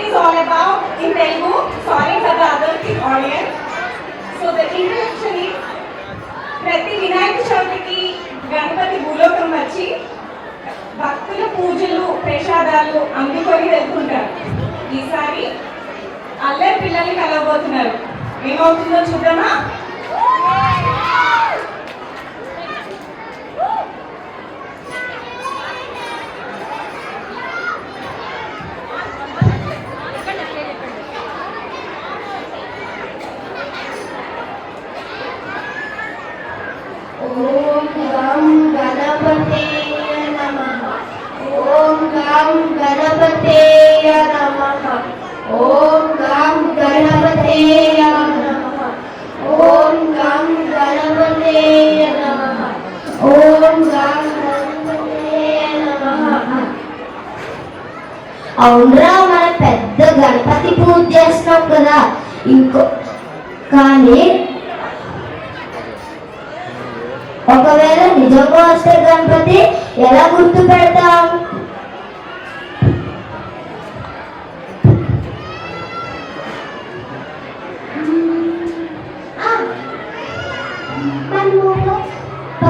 is all about in Telugu. Sorry for the other audience. So the introduction is ప్రతి వినాయక చవితికి గణపతి భూలోకం వచ్చి భక్తుల పూజలు ప్రసాదాలు అందుకొని వెళ్తుంటారు. ఈసారి అల్లరి పిల్లల్ని కలవబోతున్నారు. ఏమవుతుందో చూద్దామా? ఓం గం గణపతేయ నమః. ఓం గం గణపతేయ నమః. ఓం గం గణపతేయ నమః. ఓం గం గణపతేయ నమః. ఓం గం గణపతేయ నమః. అవునరా, మన పెద్ద గణపతి పూజ చేస్తున్నాం కదా, కానీ ఒకవేళ నిజంగా వస్తే గణపతి ఎలా గుర్తు పెడతాం?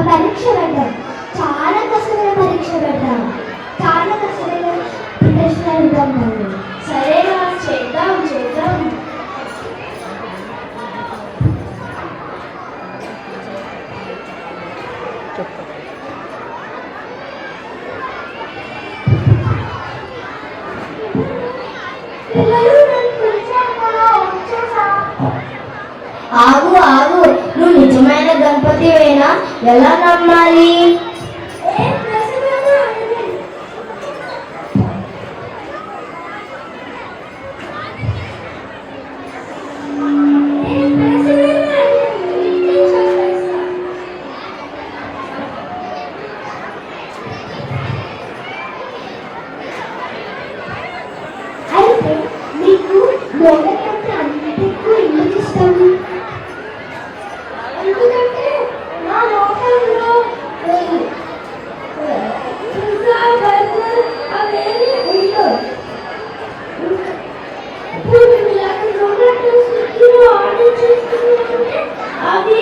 పరీక్ష పెడతాం, చాలా కష్టమైన పరీక్ష పెడతాం, చాలా కష్టమైన ప్రశ్నలు పెడతాం. సరేనా, చేద్దాం చేద్దాం. ఆగు ఆగు, నువ్వు నిజమైన గణపతివేనా? ఎలా నమ్మాలి? అయితే నీకు మొదటి అన్నిటికీ ఎందుకు ఇష్టం? ఎందుకంటే నా లోకంలో అవేమి ఉండవు. ఇప్పుడు ఆర్డర్ చేసుకుంటే అవి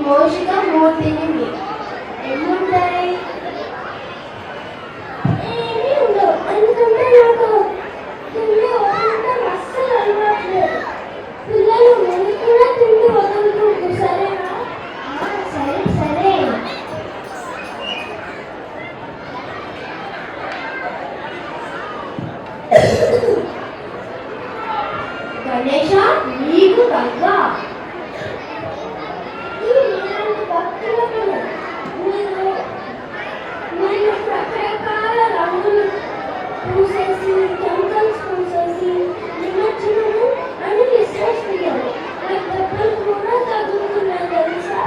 మోషిక మూర్తిని ఎన్నుంటాయి? ఏమీ ఉండవు. ఎందుకంటే నాకు తిండి వదలటం అస్సలు అలవాట్లేదు. పిల్లలు నేను కూడా తిండి వదులుకుంటూ. సరేనా? సరే సరే. గణేష, నీకు తగ్గ రకరకాల రంగులు పూసేసి కెమికల్స్ పూసేసి నిమజ్జనము అని విశ్లేషించారు. నాకు దెబ్బలు కూడా తగ్గుతున్నాయి తెలుసా?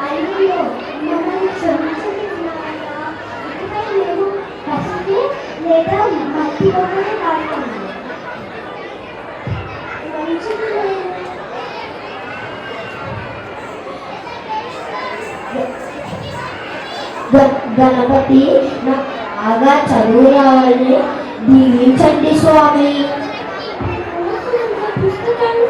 అయ్యో, మమ్మల్ని క్షమించుకున్నారా? ఇకపై మేము పసికి లేదా మట్టి బొమ్మనే వాడతాము. మంచిది. గణపతి, నాకు బాగా చదువు రావాలని దీవించండి స్వామి. పుస్తకాన్ని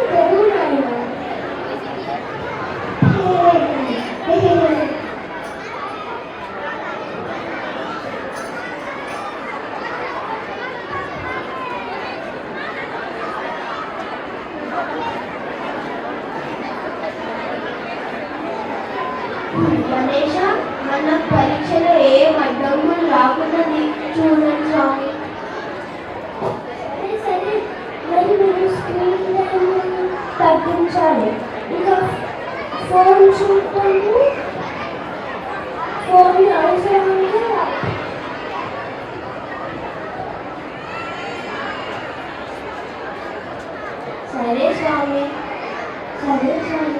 స్వామి. సరే స్వామి.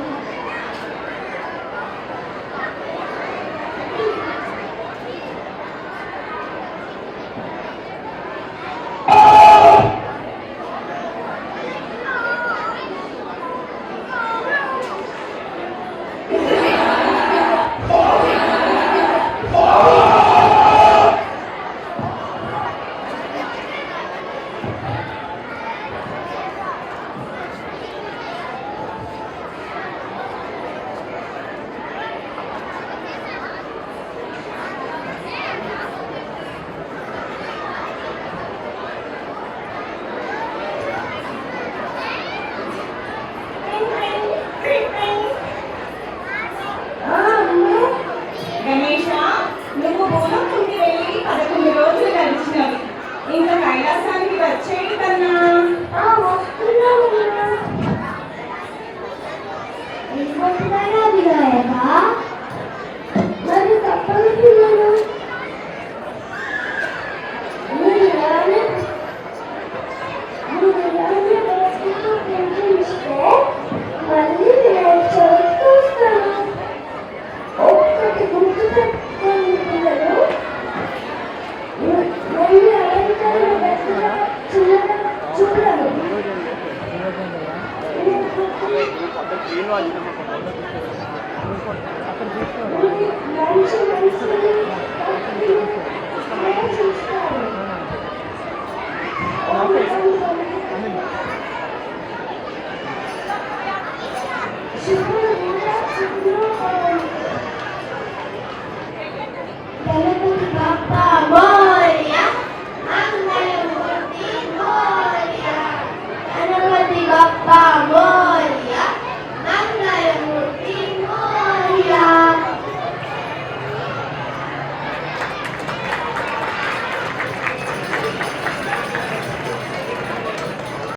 గణేష, నువ్వు భూలోకంకి వెళ్ళి 11 రోజులు గడిచినవి. ఇంకా కైలాసానికి వచ్చేది కన్నా. వస్తున్నామమ్మా. ఇంకొకసారి వినాయక మరి తప్పని పిల్లలు మళ్ళీ వినాయక చవితికి వస్తాను. ఒక్కటి గుర్తు పెట్టుకోండి పిల్లలు, మళ్ళీ అలంకరణ చిన్నగా